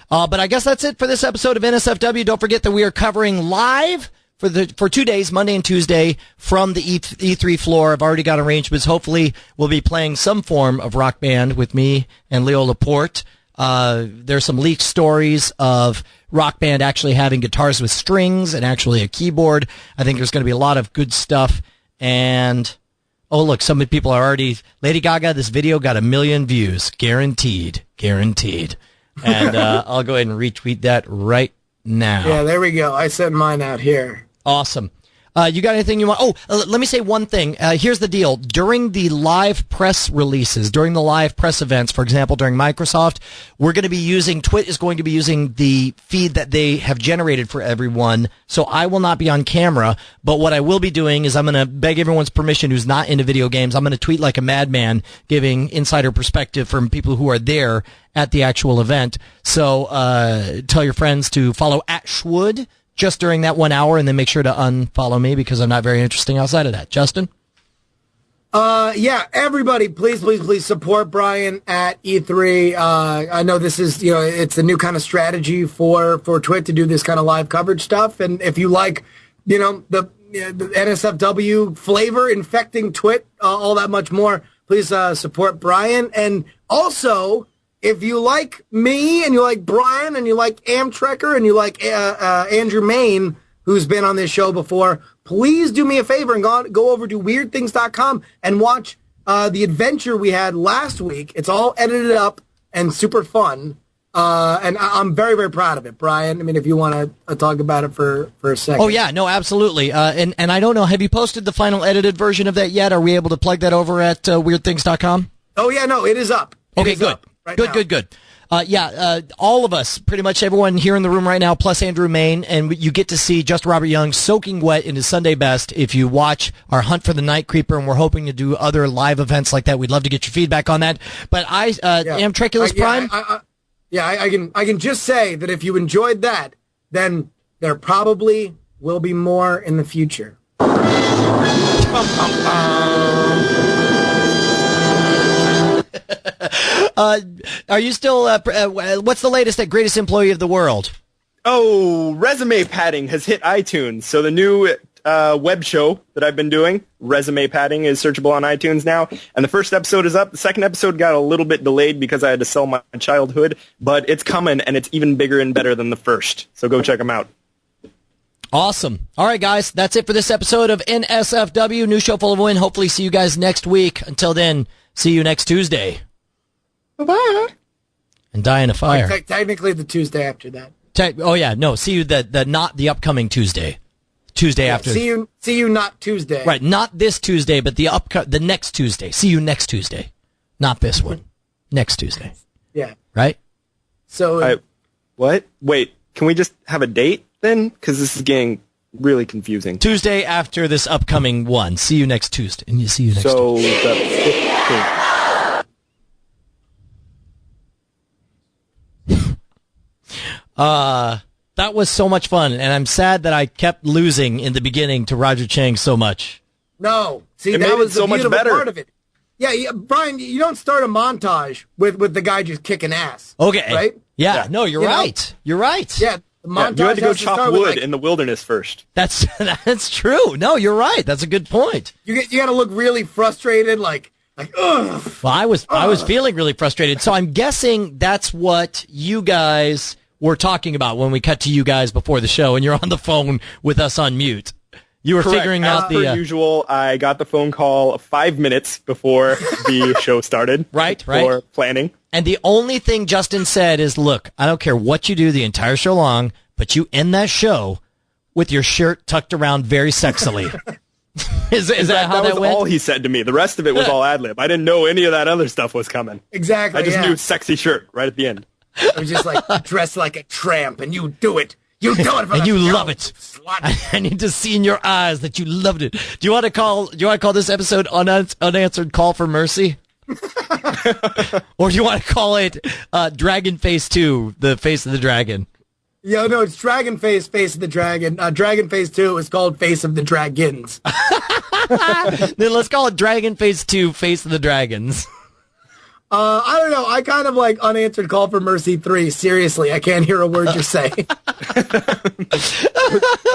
But I guess that's it for this episode of NSFW. Don't forget that we are covering live for 2 days, Monday and Tuesday, from the E3 floor. I've already got arrangements. Hopefully, we'll be playing some form of Rock Band with me and Leo Laporte. There's some leaked stories of Rock Band actually having guitars with strings and actually a keyboard. I think there's going to be a lot of good stuff. And, oh, look, some people are already... Lady Gaga, this video got 1 million views. Guaranteed. Guaranteed. And I'll go ahead and retweet that right now. Yeah, there we go. I sent mine out here. Awesome. You got anything you want? Oh, let me say one thing. Here's the deal. During the live press releases, during the live press events, for example, during Microsoft, we're going to be using, Twit is going to be using the feed that they have generated for everyone. So I will not be on camera, but what I will be doing is I'm going to beg everyone's permission who's not into video games. I'm going to tweet like a madman, giving insider perspective from people who are there at the actual event. So tell your friends to follow @Schwood just during that 1 hour, and then make sure to unfollow me because I'm not very interesting outside of that. Justin? Yeah, everybody, please support Brian at E3. I know this is, it's a new kind of strategy for Twit to do this kind of live coverage stuff. And if you like, the NSFW flavor infecting Twit, all that much more, please support Brian. And also, if you like me and you like Brian and you like Amtrekker and you like Andrew Main, who's been on this show before, please do me a favor and go over to weirdthings.com and watch the adventure we had last week. It's all edited up and super fun. And I'm very, very proud of it, Brian. I mean, if you want to talk about it for a second. Oh, yeah, no, absolutely. And I don't know, have you posted the final edited version of that yet? Are we able to plug that over at weirdthings.com? Oh, yeah, no, it is up. Okay, good. Good. All of us, pretty much everyone here in the room right now, plus Andrew Main, and you get to see just Robert Young soaking wet in his Sunday best if you watch our Hunt for the Night Creeper, and we're hoping to do other live events like that. We'd love to get your feedback on that. But Amtrekulous Prime? I can just say that if you enjoyed that, then there probably will be more in the future. Are you still, what's the latest at Greatest Employee of the World? Oh, resume padding has hit iTunes. So the new web show that I've been doing, Resume Padding, is searchable on iTunes now. And the first episode is up. The second episode got a little bit delayed because I had to sell my childhood. But it's coming, and it's even bigger and better than the first. So go check them out. Awesome. All right, guys. That's it for this episode of NSFW. New show full of win. Hopefully see you guys next week. Until then, see you next Tuesday. Bye-bye. And die in a fire. Technically the Tuesday after that. See you the not the upcoming Tuesday. Tuesday after. See you not Tuesday. Right, not this Tuesday, but the next Tuesday. See you next Tuesday. Not this one. Next Tuesday. Yeah. Right? So what? Wait, can we just have a date then? Because this is getting really confusing. Tuesday after this upcoming one. See you next Tuesday. And you see you next Tuesday. So the 15th. That was so much fun, and I'm sad that I kept losing in the beginning to Roger Chang so much. No, see, that was so much better part of it. Yeah, Brian, you don't start a montage with the guy just kicking ass. Okay, right? Yeah, no, you're right. You're right. Yeah, the montage you had to go chop wood in the wilderness first. That's true. No, you're right. That's a good point. You got to look really frustrated, like ugh. Well, I was feeling really frustrated, so I'm guessing that's what you guys were talking about when we cut to you guys before the show, and you're on the phone with us on mute. You were figuring out the... As per usual, I got the phone call 5 minutes before the show started. Right. For planning. And the only thing Justin said is, look, I don't care what you do the entire show long, but you end that show with your shirt tucked around very sexily. Is that how that went? That was all he said to me. The rest of it was all ad-lib. I didn't know any of that other stuff was coming. Exactly, I just knew sexy shirt right at the end. It was just like, dress like a tramp, and you do it. You do it for and the you show, love it. I need to see in your eyes that you loved it. Do you want to call this episode Unanswered Call for Mercy? Or do you want to call it Dragon Face 2, the face of the dragon? Yeah, no, it's Dragon Face, Face of the Dragon. Dragon Face 2 is called Face of the Dragons. Then let's call it Dragon Face 2, Face of the Dragons. I don't know. I kind of like Unanswered Call for Mercy 3. Seriously, I can't hear a word you're saying. That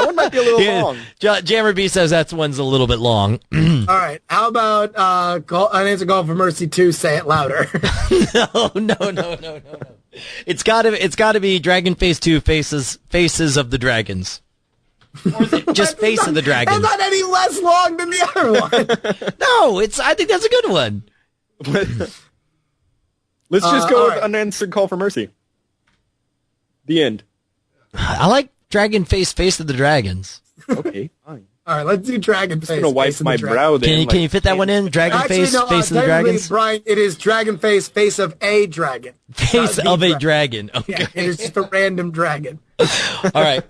one might be a little long. Jammer B says that one's a little bit long. All right. How about Unanswered Call for Mercy 2? Say it louder. No. It's gotta be Dragon Face 2 Faces of the Dragons. Or is it just Face of the Dragons? That's not any less long than the other one. No, I think that's a good one. Let's just go with right. Unanswered Call for Mercy. The end. I like Dragon Face of the Dragons. Okay, fine. All right, let's do Dragon Face. I'm gonna wipe my brow then. Can you fit that one in? Dragon Face of the Dragons? Brian, it is Dragon Face of a Dragon. Face of a Dragon. Okay. Yeah, it is just a random dragon. All right.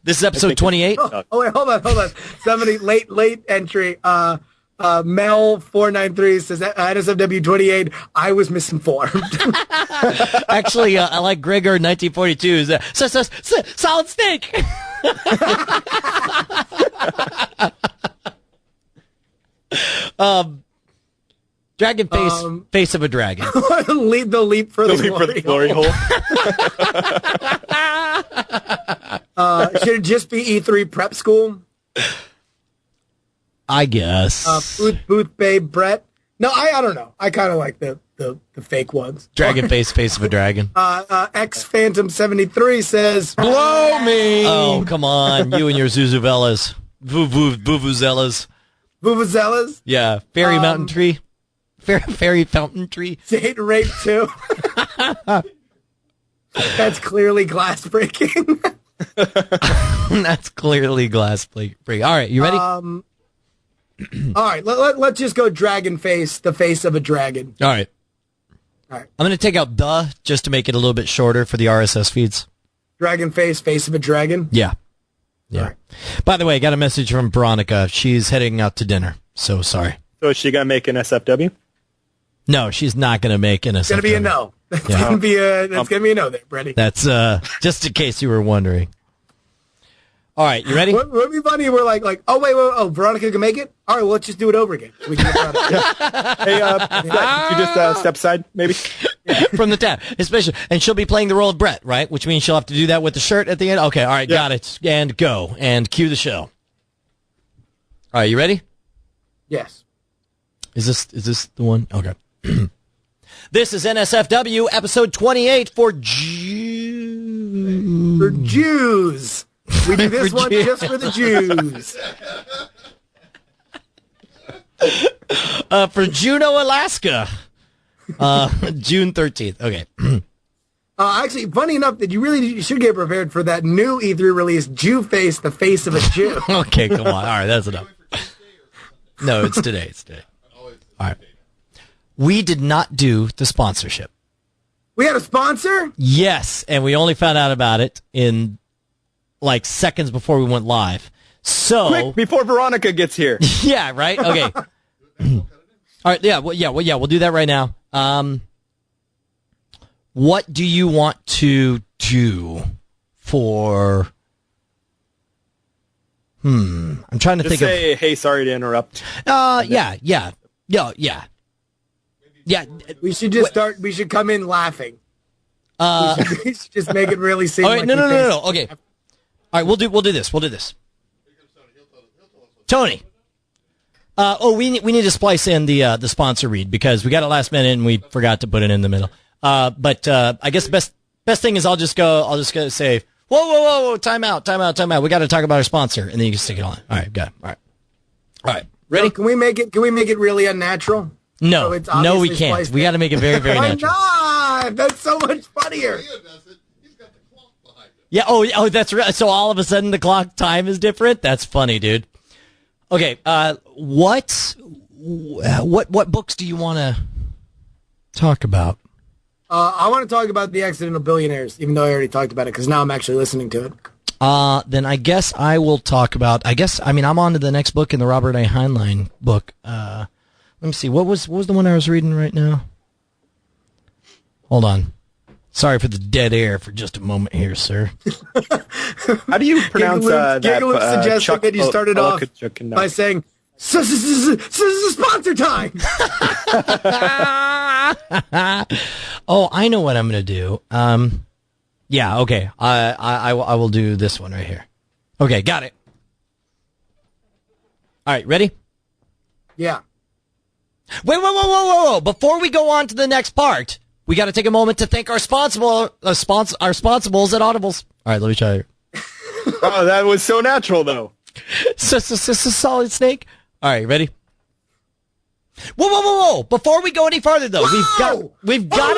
This is episode 28. Oh, wait, hold on. Somebody, late entry. Mel493 says, NSFW 28, I was misinformed. Actually, I like Gregor 1942. Solid Snake. Dragon Face, Face of a Dragon. the leap for the glory hole. Should it just be E3 prep school? I guess. Booth Babe Brett. No, I don't know. I kind of like the fake ones. Dragon Face, Face of a Dragon. X Phantom 73 says, Blow me! Oh, come on. You and your Zuzuvelas. Vuvuzelas. Vuvuzelas. Yeah. Fairy Mountain Tree. Fairy Fountain Tree. Date Rape 2. That's clearly glass breaking. That's clearly glass breaking. All right, you ready? All right, let's just go Dragon Face, the face of a dragon. All right. All right. I'm going to take out the just to make it a little bit shorter for the RSS feeds. Dragon Face, face of a dragon? Yeah. Yeah. Right. By the way, I got a message from Veronica. She's heading out to dinner. So sorry. So is she going to make an SFW? No, she's not going to make an SFW. It's going to be a no. That's going to be a no there, Brady. That's just in case you were wondering. All right, you ready? Would be funny if we're like, oh, wait, Veronica can make it? All right, well, let's just do it over again. We can get Veronica. Hey, could you just step aside, maybe? From the tab, especially. And she'll be playing the role of Brett, right? Which means she'll have to do that with the shirt at the end. Okay, all right, got it. And go. And cue the show. All right, you ready? Yes. Is this the one? Okay. This is NSFW episode 28 for Jews. For Jews. We do this one just for the Jews. For Juneau, Alaska. June 13th. Okay. Actually, funny enough that you should get prepared for that new E3 release, Jew Face, the face of a Jew. Okay, come on. All right, that's enough. No, it's today. All right. We did not do the sponsorship. We had a sponsor? Yes, and we only found out about it in like seconds before we went live. So Quick, before Veronica gets here. Yeah, right? Okay. All right, we'll do that right now. What do you want to do for I'm trying to think say, hey, sorry to interrupt. Yeah. We should just we should come in laughing. We should just make it really seem all right, like no. Okay. All right, we'll do this. Tony. We need to splice in the sponsor read because we got it last minute and we forgot to put it in the middle. But I guess the best thing is I'll just go say, whoa, time out. We got to talk about our sponsor, and then you can stick it on. All right, got it. All right, ready? So can we make it really unnatural? No, So no, we can't. We got to make it very, very natural. Why not? That's so much funnier. Yeah. Oh, that's right. So all of a sudden the clock time is different. That's funny, dude. Okay. What books do you want to talk about? I want to talk about The Accidental Billionaires, even though I already talked about it, because now I'm actually listening to it. Then I guess I will talk about. I'm on to the next book in the Robert A. Heinlein book. Let me see. What was the one I was reading right now? Hold on. Sorry for the dead air for just a moment here, sir. How do you pronounce that? Gigaloo suggested that you started off by saying, "Sponsor time." Oh, I know what I'm going to do. Yeah, okay. I will do this one right here. Okay, got it. All right, ready? Yeah. Wait, whoa. Before we go on to the next part, we got to take a moment to thank our sponsibles at Audibles. All right, let me try it. Oh, that was so natural, though. Solid Snake. All right, ready? Whoa. Before we go any farther, though, we've got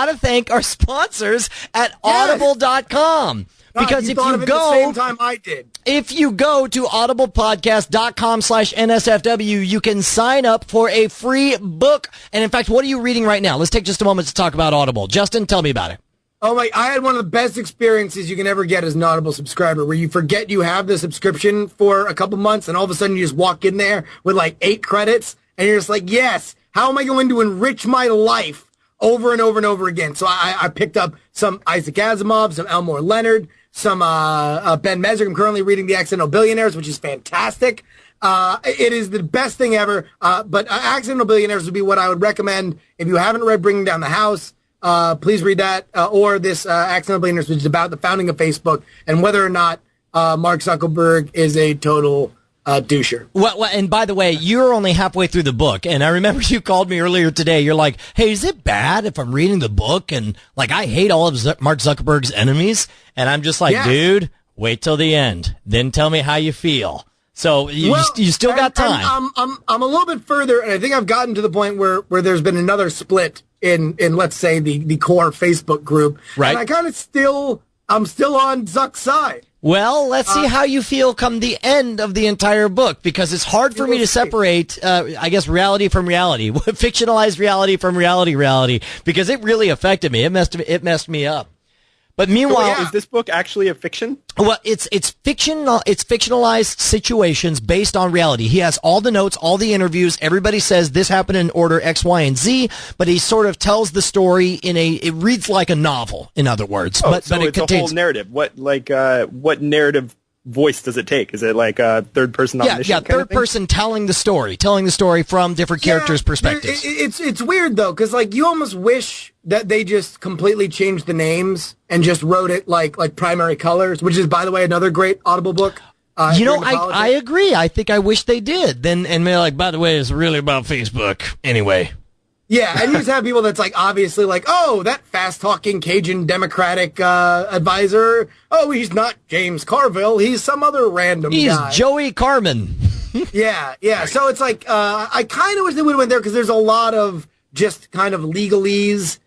to thank our sponsors at Audible.com. Because if you go, at the same time I did. If you go to audiblepodcast.com/NSFW, you can sign up for a free book. And in fact, what are you reading right now? Let's take just a moment to talk about Audible. Justin, tell me about it. Oh my, I had one of the best experiences you can ever get as an Audible subscriber, where you forget you have the subscription for a couple months and all of a sudden you just walk in there with like 8 credits and you're just like, yes, how am I going to enrich my life over and over and over again? So I picked up some Isaac Asimov, some Elmore Leonard, some Ben Mesrick. I'm currently reading The Accidental Billionaires, which is fantastic. It is the best thing ever. But Accidental Billionaires would be what I would recommend if you haven't read Bringing Down the House. Please read that, or this Accidental Billionaires, which is about the founding of Facebook and whether or not Mark Zuckerberg is a total doucher. Well, and by the way, you're only halfway through the book, and I remember you called me earlier today. You're like, hey, is it bad if I'm reading the book and, like, I hate all of Mark Zuckerberg's enemies? And I'm just like, yes. Dude, wait till the end. Then tell me how you feel. So you still got time. I'm a little bit further, and I think I've gotten to the point where there's been another split in let's say, the core Facebook group. Right. And I kind of I'm still on Zuck's side. Well, let's see how you feel come the end of the entire book, because it's hard for me to separate, I guess, reality from reality, fictionalized reality from reality, because it really affected me. It messed me up. But meanwhile, is this book actually a fiction? Well, it's fiction. It's fictionalized situations based on reality. He has all the notes, all the interviews. Everybody says this happened in order X, Y, and Z, but he sort of tells the story it reads like a novel, in other words. Oh, but so it it's contains a whole narrative. What narrative voice does it take? Is it like a third person omniscient? Yeah, third person telling the story from different characters' perspectives. It's weird though, because like you almost wish that they just completely changed the names and just wrote it like Primary Colors, which is, by the way, another great Audible book. I agree. I think I wish they did. And they're like, by the way, it's really about Facebook anyway. Yeah, and you just have people that's like obviously like, oh, that fast-talking Cajun Democratic advisor. Oh, he's not James Carville. He's some other random guy. He's Joey Carmen. Yeah. So it's like I kind of wish they would have went there, because there's a lot of just kind of legalese,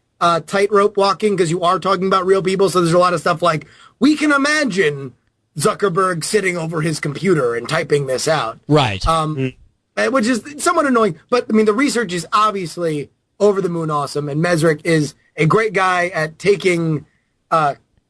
tightrope walking, because you are talking about real people. So there's a lot of stuff like, we can imagine Zuckerberg sitting over his computer and typing this out. Right. Which is somewhat annoying, but I mean, the research is obviously over the moon awesome, and Mesrick is a great guy at taking,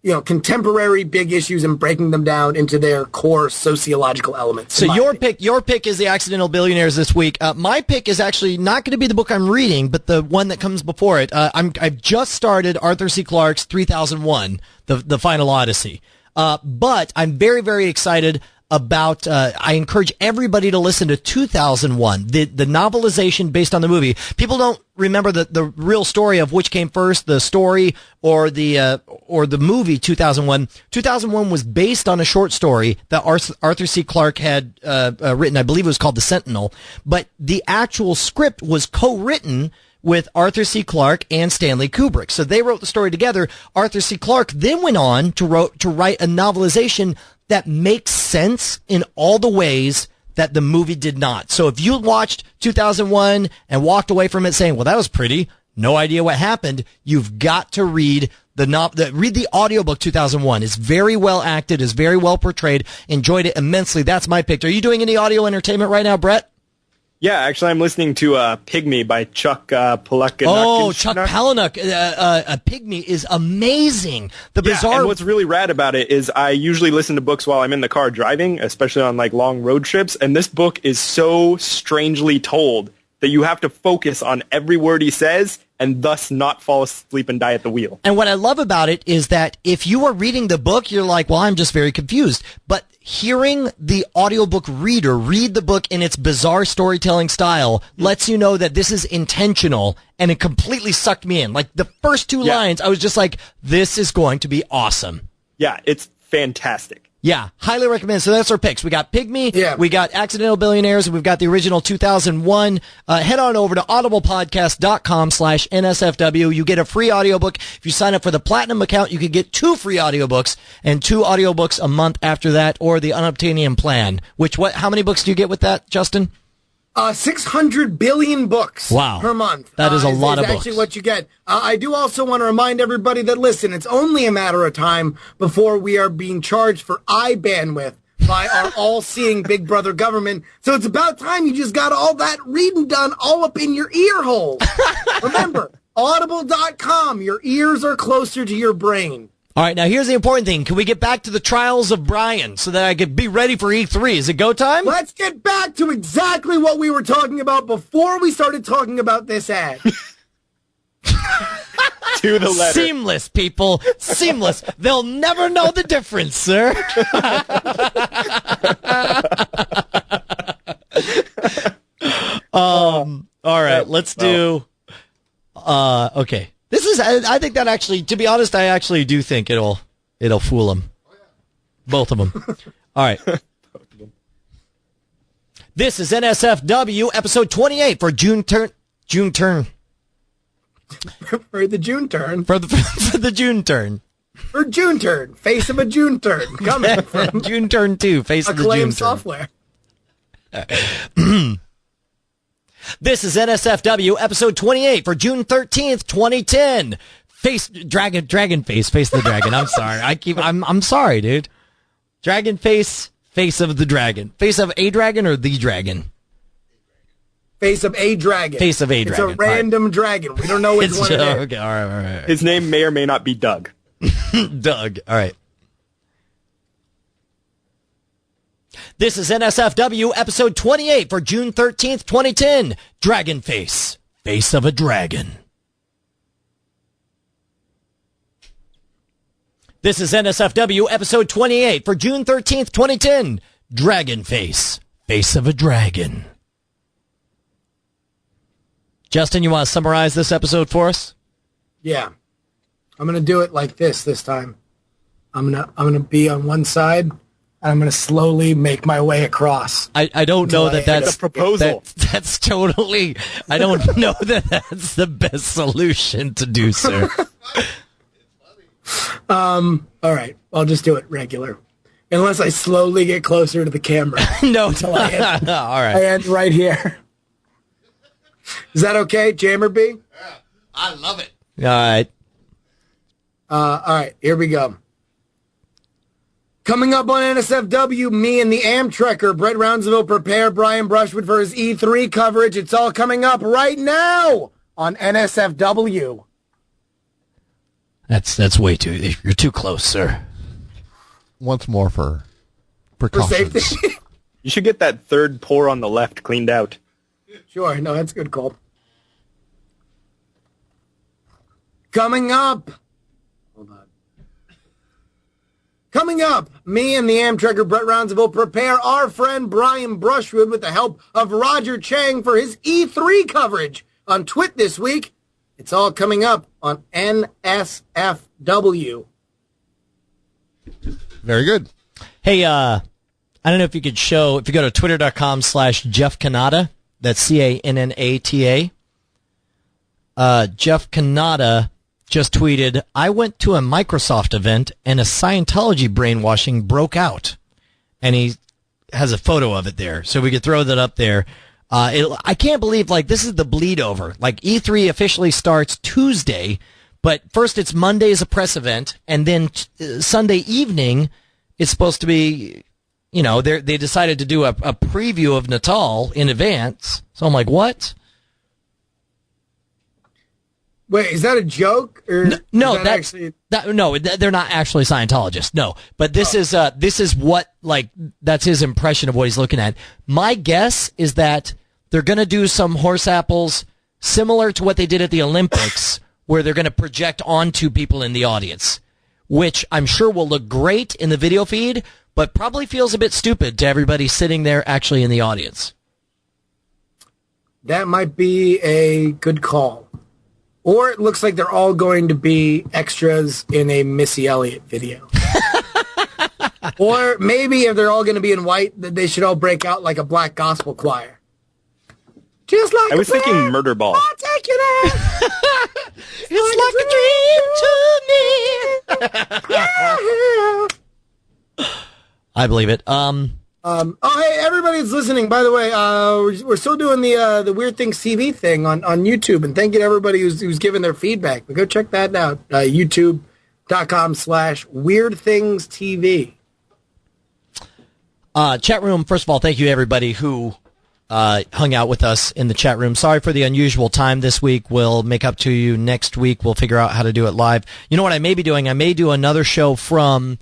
contemporary big issues and breaking them down into their core sociological elements. So your pick is The Accidental Billionaires this week. My pick is actually not going to be the book I'm reading, but the one that comes before it. I've just started Arthur C. Clarke's 3001, the Final Odyssey. But I'm very, very excited about, I encourage everybody to listen to 2001, the novelization based on the movie. People don't remember the real story of which came first, the story or the movie 2001. 2001 was based on a short story that Arthur C. Clarke had written. I believe it was called The Sentinel, but the actual script was co-written with Arthur C. Clarke and Stanley Kubrick. So they wrote the story together. Arthur C. Clarke then went on to write a novelization that makes sense in all the ways that the movie did not. So if you watched 2001 and walked away from it saying, well, that was pretty, no idea what happened, you've got to read read the audiobook 2001. It's very well acted, is very well portrayed, enjoyed it immensely. That's my pick. Are you doing any audio entertainment right now, Brett? Yeah, actually, I'm listening to Pygmy by Chuck Palahniuk. Oh, Chuck Palahniuk. Pygmy is amazing. And what's really rad about it is I usually listen to books while I'm in the car driving, especially on like long road trips, and this book is so strangely told that you have to focus on every word he says and thus not fall asleep and die at the wheel. And what I love about it is that if you are reading the book, you're like, well, I'm just very confused. But hearing the audiobook reader read the book in its bizarre storytelling style lets you know that this is intentional, and it completely sucked me in. Like the first two lines, I was just like, this is going to be awesome. Yeah, it's fantastic. Yeah, highly recommend. So that's our picks. We got Pygmy, we got Accidental Billionaires, and we've got the original 2001. Head on over to audiblepodcast.com/NSFW. You get a free audiobook. If you sign up for the Platinum account, you can get 2 free audiobooks and 2 audiobooks a month after that, or the Unobtainium plan. How many books do you get with that, Justin? 600 billion books per month. That is a lot of books. Actually what you get. I do also want to remind everybody that, listen, it's only a matter of time before we are being charged for eye bandwidth by our all-seeing Big Brother government. So it's about time you just got all that reading done all up in your ear hole. Remember, audible.com. Your ears are closer to your brain. All right, now here's the important thing. Can we get back to the trials of Brian so that I could be ready for E3? Is it go time? Let's get back to exactly what we were talking about before we started talking about this ad. To the letter. Seamless, people. Seamless. They'll never know the difference, sir. All right, let's do... okay. This is, I think that actually, to be honest, I actually do think it'll fool them. Both of them. All right. This is NSFW episode 28 for June turn. For the June turn. For the June turn. For June turn. Face of a June turn. Coming from June turn 2. Face of the June software. This is NSFW episode 28 for June 13th, 2010. Dragon face of the dragon. I'm sorry. I'm sorry, dude. Dragon face of the dragon. Face of a dragon or the dragon? Face of a dragon. Face of a dragon. It's a random dragon. We don't know which one it is. Okay, all right. His name may or may not be Doug. Doug. All right. This is NSFW episode 28 for June 13th, 2010. Dragon face. Face of a dragon. This is NSFW episode 28 for June 13th, 2010. Dragon face. Face of a dragon. Justin, you want to summarize this episode for us? Yeah. I'm going to do it like this time. I'm going to be on one side. I'm going to slowly make my way across. I don't know that that's a proposal. That's totally, I don't know that that's the best solution to do, sir. All right. I'll just do it regular. Unless I slowly get closer to the camera. No. Until I end, all right. I end right here. Is that okay, Jammer B? Yeah, I love it. All right. All right. Here we go. Coming up on NSFW, me and the Amtrekker, Brett Roundsville, prepare Brian Brushwood for his E3 coverage. It's all coming up right now on NSFW. That's way too, you're too close, sir. Once more for For precautions. safety. You should get that third pore on the left cleaned out. Sure. No, that's a good call. Coming up. Hold on. Coming up, me and the Amtrekker Brett Roundsville prepare our friend Brian Brushwood with the help of Roger Chang for his E3 coverage on Twit this week. It's all coming up on NSFW. Very good. Hey, I don't know if you could show, if you go to twitter.com/Jeff Kanata, that's Cannata. Jeff Kanata just tweeted, I went to a Microsoft event and a Scientology brainwashing broke out. And he has a photo of it there. So we could throw that up there. I can't believe, like, this is the bleed over. Like, E3 officially starts Tuesday, but first it's Monday as a press event, and then Sunday evening it's supposed to be, you know, they decided to do a preview of Natal in advance. So I'm like, what? Wait, is that a joke? Or no, no, they're not actually Scientologists. No, but this is what, like, that's his impression of what he's looking at. My guess is that they're going to do some horse apples similar to what they did at the Olympics, where they're going to project onto people in the audience, which I'm sure will look great in the video feed, but probably feels a bit stupid to everybody sitting there actually in the audience. That might be a good call. Or it looks like they're all going to be extras in a Missy Elliott video. Or maybe if they're all going to be in white, that they should all break out like a black gospel choir. Just like I was thinking Murder Ball. I'll take you there. It's like a dream to me. Yeah. I believe it. Oh, hey, everybody that's listening, by the way, we're still doing the Weird Things TV thing on YouTube, and thank you to everybody who's given their feedback. But go check that out, youtube.com/WeirdThingsTV. Chat room, first of all, thank you to everybody who hung out with us in the chat room. Sorry for the unusual time this week. We'll make up to you next week. We'll figure out how to do it live. You know what I may be doing? I may do another show from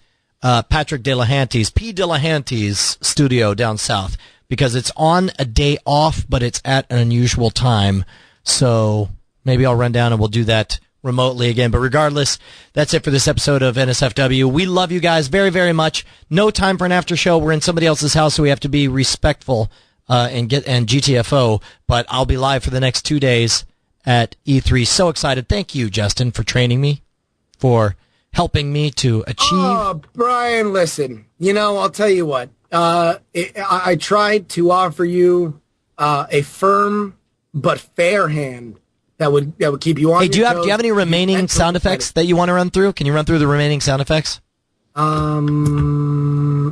Patrick Delahanty's, P. Delahanty's studio down south, because it's on a day off, but it's at an unusual time. So maybe I'll run down and we'll do that remotely again. But regardless, that's it for this episode of NSFW. We love you guys very, very much. No time for an after show. We're in somebody else's house, so we have to be respectful and GTFO. But I'll be live for the next 2 days at E3. So excited. Thank you, Justin, for training me, for helping me to achieve. Oh, Brian, listen. I'll tell you what. I tried to offer you a firm but fair hand that would keep you on. Hey, do you have any remaining sound effects that you want to run through? Can you run through the remaining sound effects?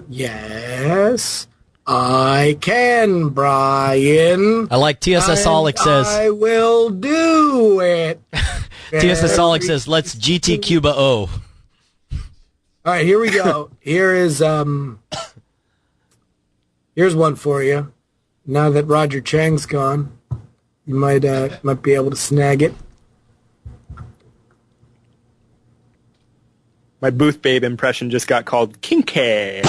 Yes, I can, Brian. I like TSS Alex says. I will do it. TSS Alex says, let's GT Cuba O. All right, here we go. Here's one for you. Now that Roger Chang's gone, you might be able to snag it. My Booth Babe impression just got called kinky.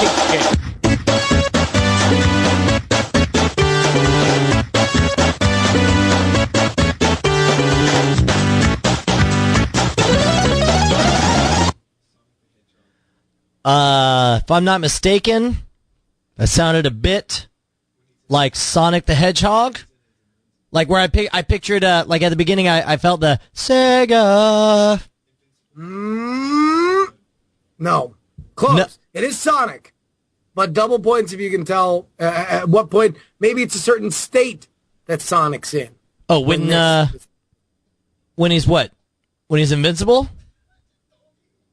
If I'm not mistaken, that sounded a bit like Sonic the Hedgehog. Like where I pictured, like at the beginning, I felt the Sega. No. Close. No. It is Sonic. But double points if you can tell at what point. Maybe it's a certain state that Sonic's in. Oh, when he's what? When he's invincible?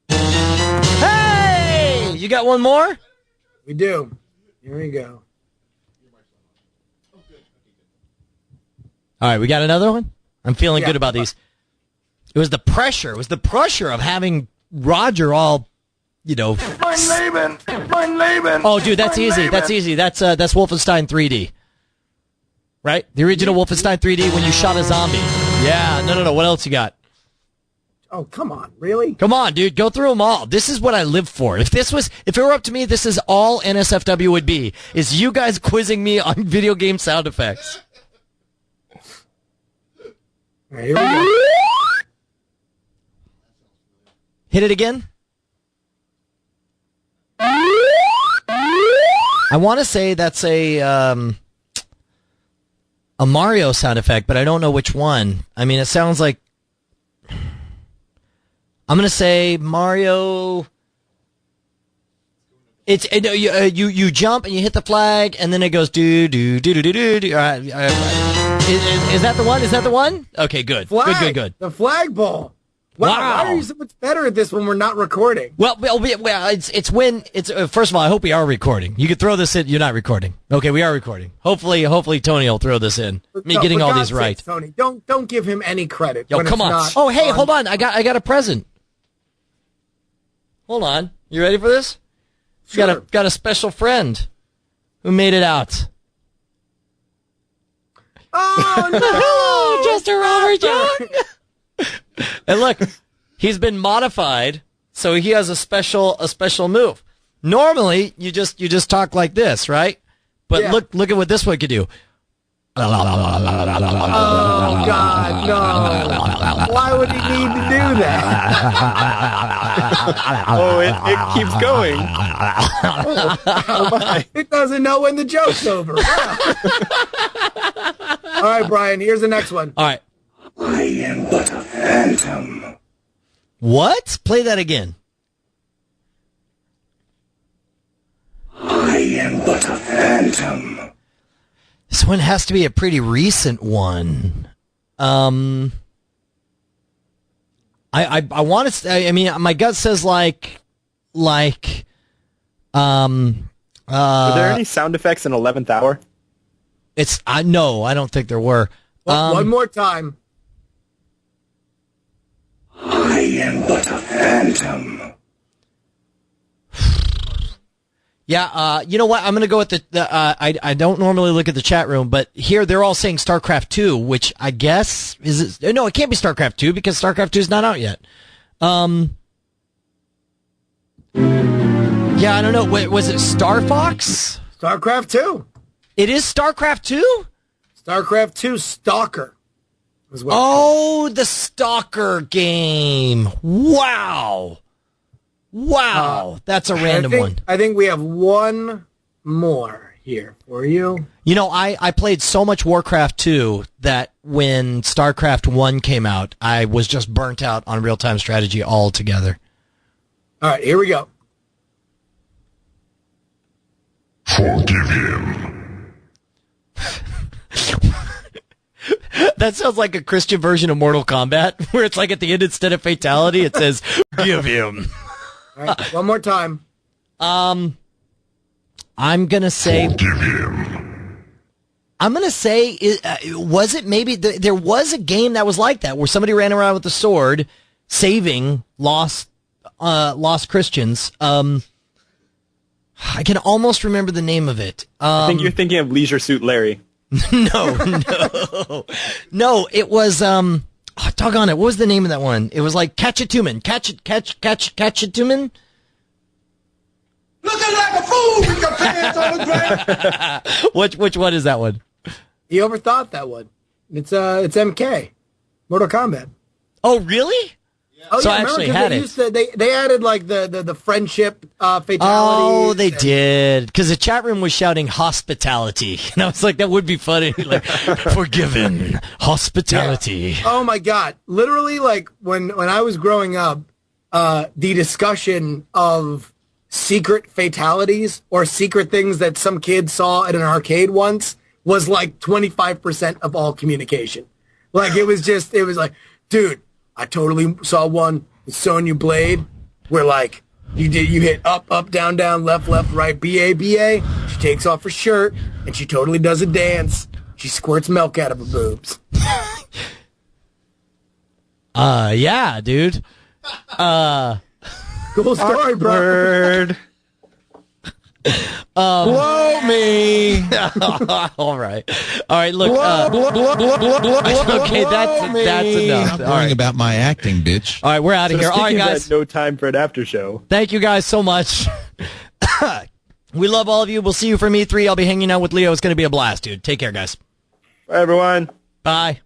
Hey! You got one more? We do. Here we go. All right, we got another one? I'm feeling good about these. It was the pressure. It was the pressure of having Roger all, Oh, dude, that's easy. That's easy. That's Wolfenstein 3D. Right? The original Wolfenstein 3D when you shot a zombie. Yeah, no. What else you got? Oh, come on. Really? Come on, dude. Go through them all. This is what I live for. If it were up to me, this is all NSFW would be, is you guys quizzing me on video game sound effects. All right, here we go. Hit it again. I want to say that's a Mario sound effect, but I don't know which one. I mean, it sounds like I'm going to say Mario. It's you jump and you hit the flag, and then it goes do do do do do do. Is that the one? Is that the one? Okay, good. Flag. Good. The flagpole. Wow. Why are you so much better at this when we're not recording? Well, it's when it's first of all, I hope we are recording. You could throw this in. You're not recording. Okay, we are recording. Hopefully Tony will throw this in. Getting all these right. Tony, don't give him any credit. Yo, come on. Oh, hey, hold on. I got a present. Hold on. You ready for this? Sure. Got a special friend who made it out. Oh no! Hello, Jester Robert Young. And look, he's been modified, so he has a special move. Normally, you just talk like this, right? But look at what this one could do. Oh, God, no. Why would he need to do that? Oh, it keeps going. Oh, my. It doesn't know when the joke's over. Wow. All right, Brian, here's the next one. All right. I am but a phantom. What? Play that again. I am but a phantom. This one has to be a pretty recent one. I want to. I mean, my gut says like. Were there any sound effects in 11th Hour? No, I don't think there were. One more time. I am but a phantom. Yeah, you know what? I'm going to go with I don't normally look at the chat room, but here they're all saying StarCraft 2, which I guess no, it can't be StarCraft 2 because StarCraft 2 is not out yet. Yeah, I don't know. Wait, was it Star Fox? StarCraft 2. It is StarCraft 2? StarCraft 2 Stalker. Oh, the Stalker game. Wow. That's a random one. I think we have one more here for you. You know, I played so much Warcraft 2 that when StarCraft 1 came out, I was just burnt out on real-time strategy altogether. All right, here we go. Forgive him. That sounds like a Christian version of Mortal Kombat, where it's like at the end, instead of fatality, it says, "Give him." All right, one more time. I'm gonna say. Forgive him. I'm gonna say, was it maybe there was a game that was like that, where somebody ran around with a sword, saving lost Christians. I can almost remember the name of it. I think you're thinking of Leisure Suit Larry. No. It was doggone it. What was the name of that one? It was like Catch It Tumen. Catch It Tumen. Looking like a fool with your pants on the ground. Which one is that one? He overthought that one. It's MK, Mortal Kombat. Oh, really? Oh, so yeah, I actually had it. They added like the friendship fatality. Oh, they did. Because the chat room was shouting hospitality. And I was like, that would be funny. Like, forgiven. Hospitality. Yeah. Oh, my God. Literally, like, when I was growing up, the discussion of secret fatalities or secret things that some kid saw at an arcade once was like 25% of all communication. Like, it was like, dude, I totally saw one with Sonya Blade where, like, you hit up, down, left, right, BA. She takes off her shirt and she totally does a dance. She squirts milk out of her boobs. Yeah, dude. Cool story, bro. Word. Blow me. All right. Look. Okay, that's enough. Stop All worrying right. about my acting, bitch. All right, we're out of here. All right, Speaking of guys. that, no time for an after show. Thank you guys so much. We love all of you. We'll see you from E3. I'll be hanging out with Leo. It's going to be a blast, dude. Take care, guys. Bye, everyone. Bye.